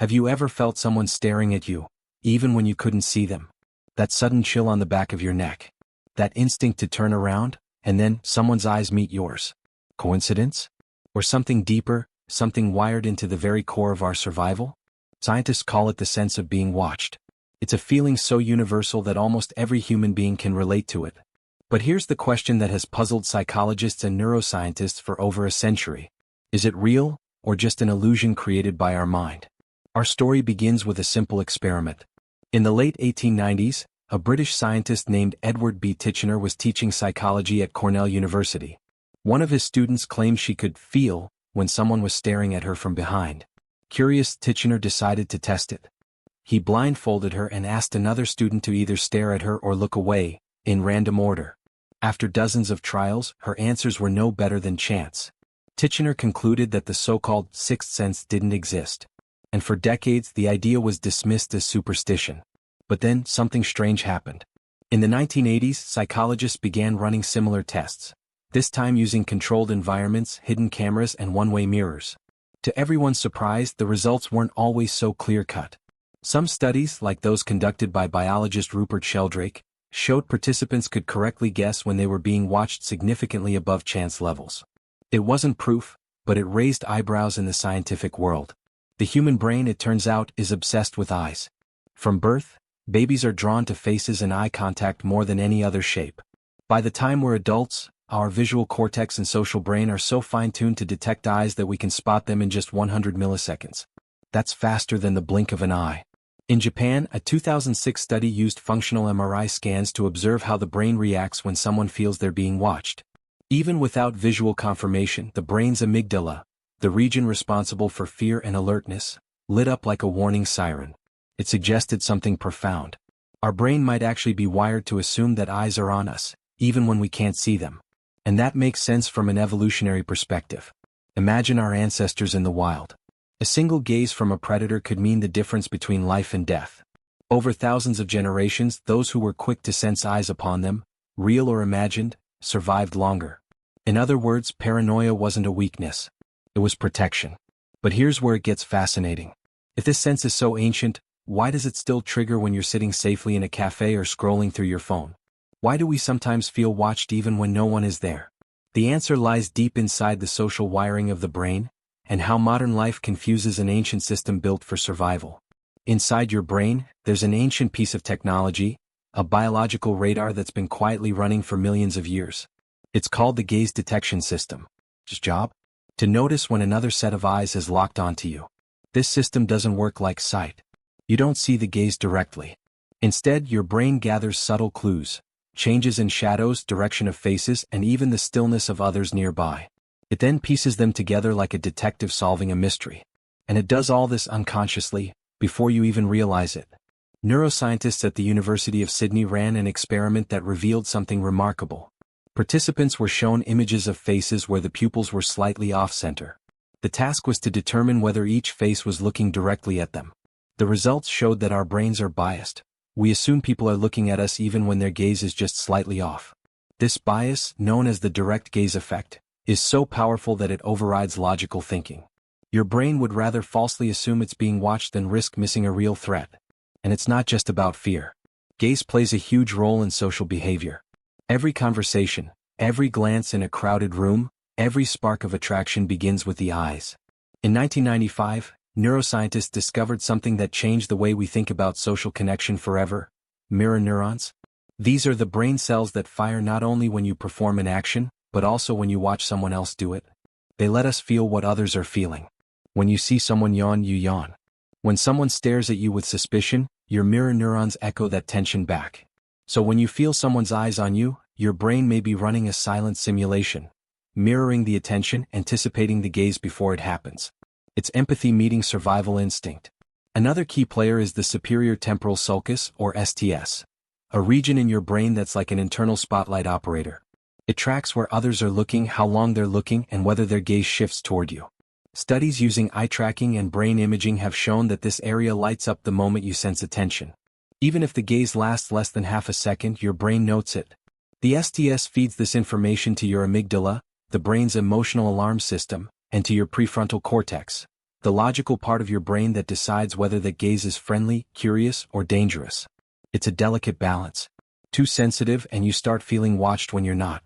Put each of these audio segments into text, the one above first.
Have you ever felt someone staring at you, even when you couldn't see them? That sudden chill on the back of your neck. That instinct to turn around, and then someone's eyes meet yours. Coincidence? Or something deeper, something wired into the very core of our survival? Scientists call it the sense of being watched. It's a feeling so universal that almost every human being can relate to it. But here's the question that has puzzled psychologists and neuroscientists for over a century. Is it real, or just an illusion created by our mind? Our story begins with a simple experiment. In the late 1890s, a British scientist named Edward B. Titchener was teaching psychology at Cornell University. One of his students claimed she could feel when someone was staring at her from behind. Curious, Titchener decided to test it. He blindfolded her and asked another student to either stare at her or look away, in random order. After dozens of trials, her answers were no better than chance. Titchener concluded that the so-called sixth sense didn't exist. And for decades the idea was dismissed as superstition. But then something strange happened. In the 1980s, psychologists began running similar tests, this time using controlled environments, hidden cameras, and one-way mirrors. To everyone's surprise, the results weren't always so clear-cut. Some studies, like those conducted by biologist Rupert Sheldrake, showed participants could correctly guess when they were being watched significantly above chance levels. It wasn't proof, but it raised eyebrows in the scientific world. The human brain, it turns out, is obsessed with eyes. From birth, babies are drawn to faces and eye contact more than any other shape. By the time we're adults, our visual cortex and social brain are so fine-tuned to detect eyes that we can spot them in just 100 milliseconds. That's faster than the blink of an eye. In Japan, a 2006 study used functional MRI scans to observe how the brain reacts when someone feels they're being watched. Even without visual confirmation, the brain's amygdala, the region responsible for fear and alertness, lit up like a warning siren. It suggested something profound. Our brain might actually be wired to assume that eyes are on us, even when we can't see them. And that makes sense from an evolutionary perspective. Imagine our ancestors in the wild. A single gaze from a predator could mean the difference between life and death. Over thousands of generations, those who were quick to sense eyes upon them, real or imagined, survived longer. In other words, paranoia wasn't a weakness. It was protection. But here's where it gets fascinating. If this sense is so ancient, why does it still trigger when you're sitting safely in a cafe or scrolling through your phone? Why do we sometimes feel watched even when no one is there? The answer lies deep inside the social wiring of the brain, and how modern life confuses an ancient system built for survival. Inside your brain, there's an ancient piece of technology, a biological radar that's been quietly running for millions of years. It's called the gaze detection system. Its job? To notice when another set of eyes is locked onto you. This system doesn't work like sight. You don't see the gaze directly. Instead, your brain gathers subtle clues, changes in shadows, direction of faces, and even the stillness of others nearby. It then pieces them together like a detective solving a mystery. And it does all this unconsciously, before you even realize it. Neuroscientists at the University of Sydney ran an experiment that revealed something remarkable. Participants were shown images of faces where the pupils were slightly off-center. The task was to determine whether each face was looking directly at them. The results showed that our brains are biased. We assume people are looking at us even when their gaze is just slightly off. This bias, known as the direct gaze effect, is so powerful that it overrides logical thinking. Your brain would rather falsely assume it's being watched than risk missing a real threat. And it's not just about fear. Gaze plays a huge role in social behavior. Every conversation, every glance in a crowded room, every spark of attraction begins with the eyes. In 1995, neuroscientists discovered something that changed the way we think about social connection forever: mirror neurons. These are the brain cells that fire not only when you perform an action, but also when you watch someone else do it. They let us feel what others are feeling. When you see someone yawn, you yawn. When someone stares at you with suspicion, your mirror neurons echo that tension back. So when you feel someone's eyes on you, your brain may be running a silent simulation, mirroring the attention, anticipating the gaze before it happens. It's empathy meeting survival instinct. Another key player is the superior temporal sulcus, or STS, a region in your brain that's like an internal spotlight operator. It tracks where others are looking, how long they're looking, and whether their gaze shifts toward you. Studies using eye tracking and brain imaging have shown that this area lights up the moment you sense attention. Even if the gaze lasts less than half a second, your brain notes it. The STS feeds this information to your amygdala, the brain's emotional alarm system, and to your prefrontal cortex, the logical part of your brain that decides whether that gaze is friendly, curious, or dangerous. It's a delicate balance. Too sensitive and you start feeling watched when you're not.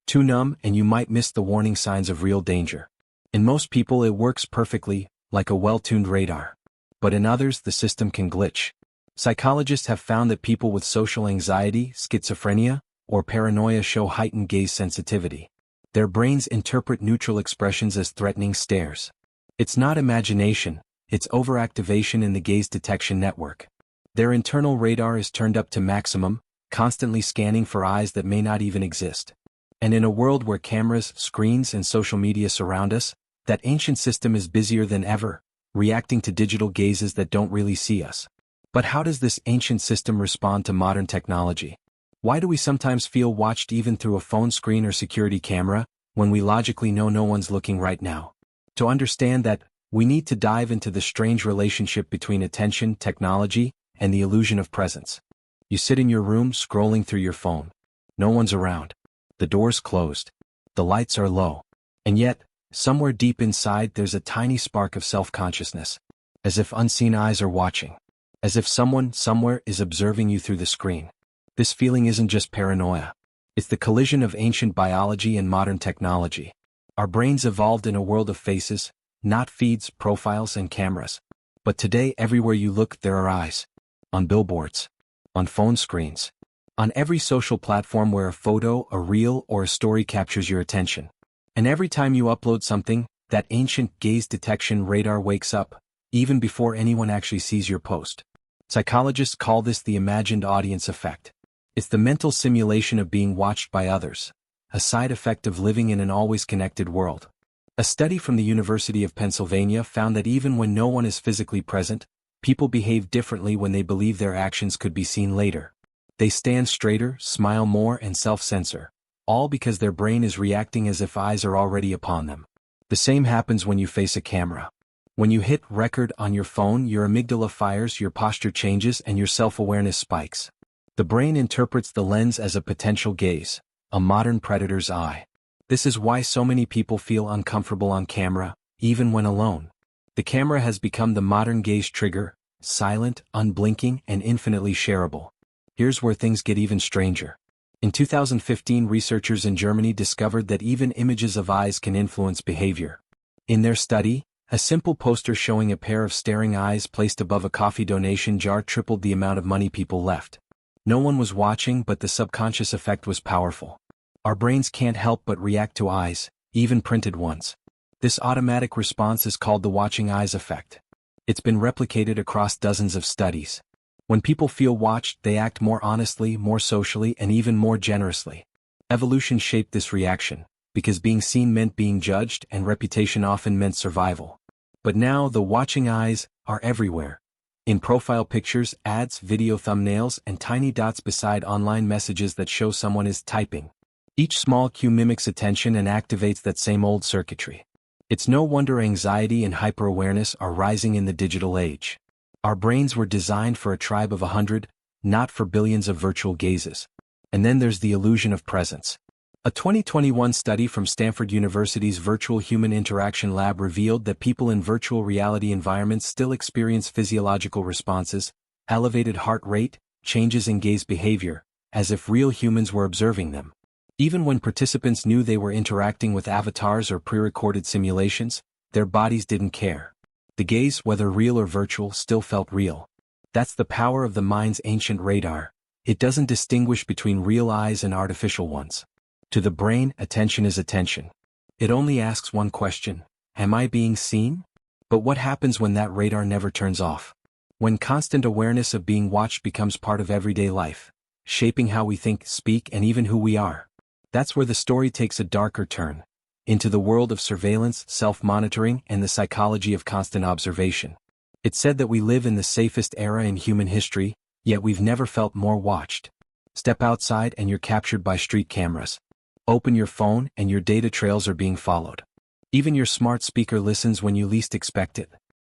Too numb and you might miss the warning signs of real danger. In most people it works perfectly, like a well-tuned radar. But in others the system can glitch. Psychologists have found that people with social anxiety, schizophrenia, or paranoia show heightened gaze sensitivity. Their brains interpret neutral expressions as threatening stares. It's not imagination, it's overactivation in the gaze detection network. Their internal radar is turned up to maximum, constantly scanning for eyes that may not even exist. And in a world where cameras, screens, and social media surround us, that ancient system is busier than ever, reacting to digital gazes that don't really see us. But how does this ancient system respond to modern technology? Why do we sometimes feel watched even through a phone screen or security camera, when we logically know no one's looking right now? To understand that, we need to dive into the strange relationship between attention, technology, and the illusion of presence. You sit in your room scrolling through your phone. No one's around. The door's closed. The lights are low. And yet, somewhere deep inside there's a tiny spark of self-consciousness. As if unseen eyes are watching. As if someone, somewhere, is observing you through the screen. This feeling isn't just paranoia. It's the collision of ancient biology and modern technology. Our brains evolved in a world of faces, not feeds, profiles, and cameras. But today everywhere you look there are eyes. On billboards. On phone screens. On every social platform where a photo, a reel, or a story captures your attention. And every time you upload something, that ancient gaze detection radar wakes up, even before anyone actually sees your post. Psychologists call this the imagined audience effect. It's the mental simulation of being watched by others, a side effect of living in an always connected world. A study from the University of Pennsylvania found that even when no one is physically present, people behave differently when they believe their actions could be seen later. They stand straighter, smile more, and self-censor, all because their brain is reacting as if eyes are already upon them. The same happens when you face a camera. When you hit record on your phone, your amygdala fires, your posture changes, and your self-awareness spikes. The brain interprets the lens as a potential gaze, a modern predator's eye. This is why so many people feel uncomfortable on camera, even when alone. The camera has become the modern gaze trigger, silent, unblinking, and infinitely shareable. Here's where things get even stranger. In 2015, researchers in Germany discovered that even images of eyes can influence behavior. In their study, a simple poster showing a pair of staring eyes placed above a coffee donation jar tripled the amount of money people left. No one was watching, but the subconscious effect was powerful. Our brains can't help but react to eyes, even printed ones. This automatic response is called the watching eyes effect. It's been replicated across dozens of studies. When people feel watched, they act more honestly, more socially, and even more generously. Evolution shaped this reaction, because being seen meant being judged and reputation often meant survival. But now the watching eyes are everywhere. In profile pictures, ads, video thumbnails, and tiny dots beside online messages that show someone is typing. Each small cue mimics attention and activates that same old circuitry. It's no wonder anxiety and hyper-awareness are rising in the digital age. Our brains were designed for a tribe of 100, not for billions of virtual gazes. And then there's the illusion of presence. A 2021 study from Stanford University's Virtual Human Interaction Lab revealed that people in virtual reality environments still experience physiological responses, elevated heart rate, changes in gaze behavior, as if real humans were observing them. Even when participants knew they were interacting with avatars or pre-recorded simulations, their bodies didn't care. The gaze, whether real or virtual, still felt real. That's the power of the mind's ancient radar. It doesn't distinguish between real eyes and artificial ones. To the brain, attention is attention. It only asks one question: am I being seen? But what happens when that radar never turns off? When constant awareness of being watched becomes part of everyday life, shaping how we think, speak, and even who we are. That's where the story takes a darker turn, into the world of surveillance, self-monitoring, and the psychology of constant observation. It's said that we live in the safest era in human history, yet we've never felt more watched. Step outside and you're captured by street cameras. Open your phone and your data trails are being followed. Even your smart speaker listens when you least expect it.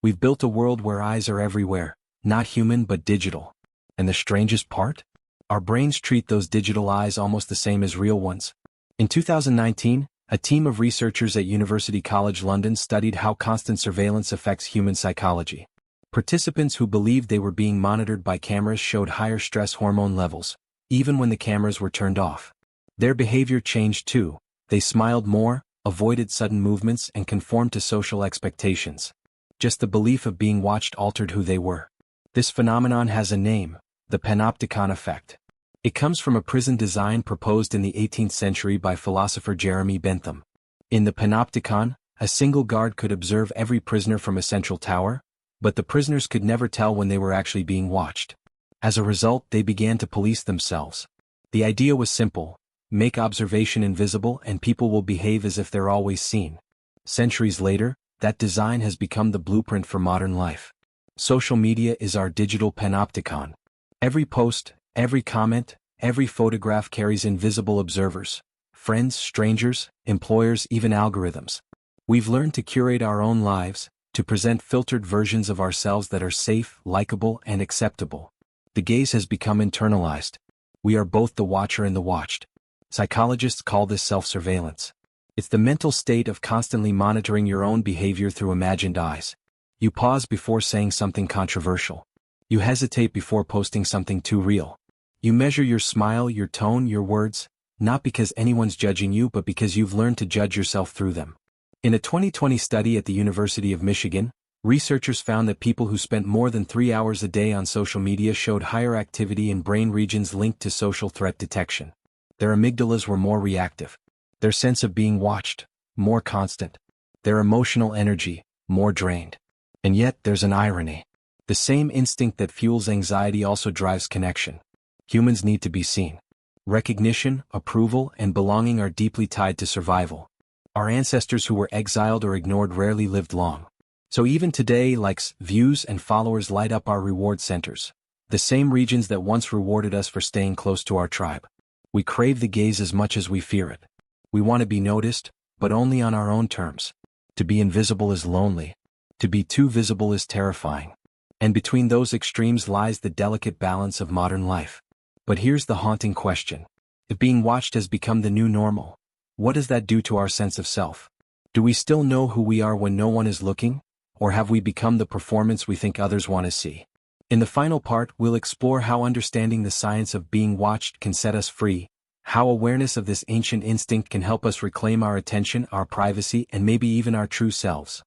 We've built a world where eyes are everywhere, not human but digital. And the strangest part? Our brains treat those digital eyes almost the same as real ones. In 2019, A team of researchers at University College London studied how constant surveillance affects human psychology. Participants who believed they were being monitored by cameras showed higher stress hormone levels, even when the cameras were turned off. Their behavior changed too. They smiled more, avoided sudden movements, and conformed to social expectations. Just the belief of being watched altered who they were. This phenomenon has a name: the panopticon effect. It comes from a prison design proposed in the 18th century by philosopher Jeremy Bentham. In the panopticon, a single guard could observe every prisoner from a central tower, but the prisoners could never tell when they were actually being watched. As a result, they began to police themselves. The idea was simple: make observation invisible and people will behave as if they're always seen. Centuries later, that design has become the blueprint for modern life. Social media is our digital panopticon. Every post, every comment, every photograph carries invisible observers: friends, strangers, employers, even algorithms. We've learned to curate our own lives, to present filtered versions of ourselves that are safe, likable, and acceptable. The gaze has become internalized. We are both the watcher and the watched. Psychologists call this self-surveillance. It's the mental state of constantly monitoring your own behavior through imagined eyes. You pause before saying something controversial. You hesitate before posting something too real. You measure your smile, your tone, your words, not because anyone's judging you but because you've learned to judge yourself through them. In a 2020 study at the University of Michigan, researchers found that people who spent more than 3 hours a day on social media showed higher activity in brain regions linked to social threat detection. Their amygdalas were more reactive. Their sense of being watched, more constant. Their emotional energy, more drained. And yet, there's an irony. The same instinct that fuels anxiety also drives connection. Humans need to be seen. Recognition, approval, and belonging are deeply tied to survival. Our ancestors who were exiled or ignored rarely lived long. So even today, likes, views, and followers light up our reward centers. The same regions that once rewarded us for staying close to our tribe. We crave the gaze as much as we fear it. We want to be noticed, but only on our own terms. To be invisible is lonely. To be too visible is terrifying. And between those extremes lies the delicate balance of modern life. But here's the haunting question. If being watched has become the new normal, what does that do to our sense of self? Do we still know who we are when no one is looking? Or have we become the performance we think others want to see? In the final part, we'll explore how understanding the science of being watched can set us free, how awareness of this ancient instinct can help us reclaim our attention, our privacy, and maybe even our true selves.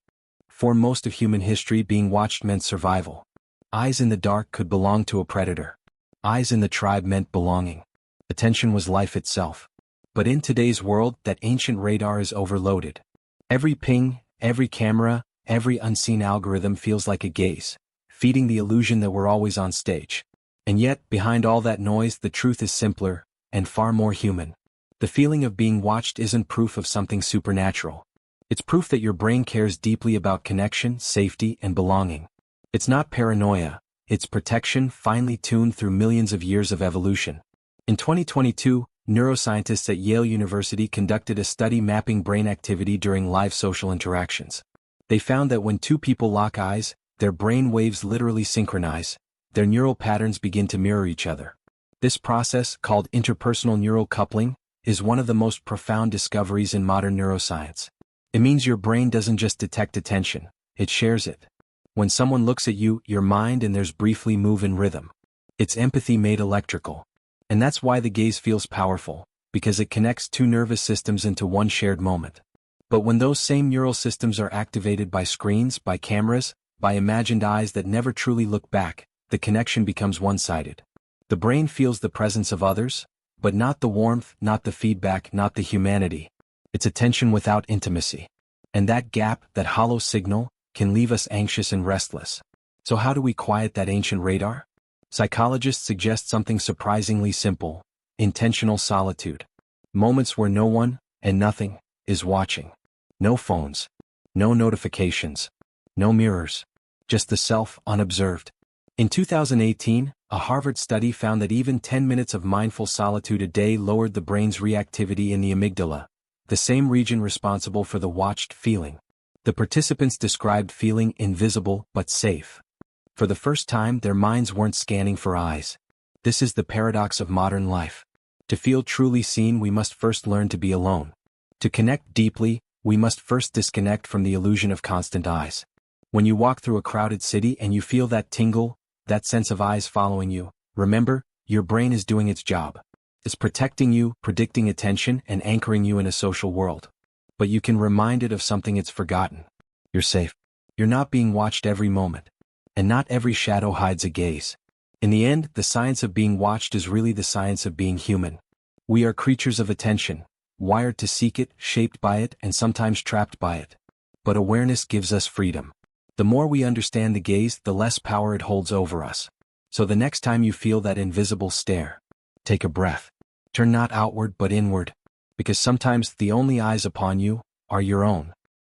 For most of human history, being watched meant survival. Eyes in the dark could belong to a predator. Eyes in the tribe meant belonging. Attention was life itself. But in today's world, that ancient radar is overloaded. Every ping, every camera, every unseen algorithm feels like a gaze, feeding the illusion that we're always on stage. And yet, behind all that noise, the truth is simpler, and far more human. The feeling of being watched isn't proof of something supernatural. It's proof that your brain cares deeply about connection, safety, and belonging. It's not paranoia, it's protection finely tuned through millions of years of evolution. In 2022, neuroscientists at Yale University conducted a study mapping brain activity during live social interactions. They found that when two people lock eyes, their brain waves literally synchronize, their neural patterns begin to mirror each other. This process, called interpersonal neural coupling, is one of the most profound discoveries in modern neuroscience. It means your brain doesn't just detect attention, it shares it. When someone looks at you, your mind and theirs briefly move in rhythm. It's empathy made electrical. And that's why the gaze feels powerful, because it connects two nervous systems into one shared moment. But when those same neural systems are activated by screens, by cameras, by imagined eyes that never truly look back, the connection becomes one-sided. The brain feels the presence of others, but not the warmth, not the feedback, not the humanity. It's attention without intimacy. And that gap, that hollow signal, can leave us anxious and restless. So how do we quiet that ancient radar? Psychologists suggest something surprisingly simple: intentional solitude. Moments where no one, and nothing, is watching. No phones. No notifications. No mirrors. Just the self, unobserved. In 2018, a Harvard study found that even 10 minutes of mindful solitude a day lowered the brain's reactivity in the amygdala, the same region responsible for the watched feeling. The participants described feeling invisible but safe. For the first time, their minds weren't scanning for eyes. This is the paradox of modern life. To feel truly seen, we must first learn to be alone. To connect deeply, we must first disconnect from the illusion of constant eyes. When you walk through a crowded city and you feel that tingle, that sense of eyes following you, remember, your brain is doing its job. It's protecting you, predicting attention, and anchoring you in a social world. But you can remind it of something it's forgotten. You're safe. You're not being watched every moment. And not every shadow hides a gaze. In the end, the science of being watched is really the science of being human. We are creatures of attention, wired to seek it, shaped by it, and sometimes trapped by it. But awareness gives us freedom. The more we understand the gaze, the less power it holds over us. So the next time you feel that invisible stare, take a breath. Turn not outward but inward, because sometimes the only eyes upon you are your own.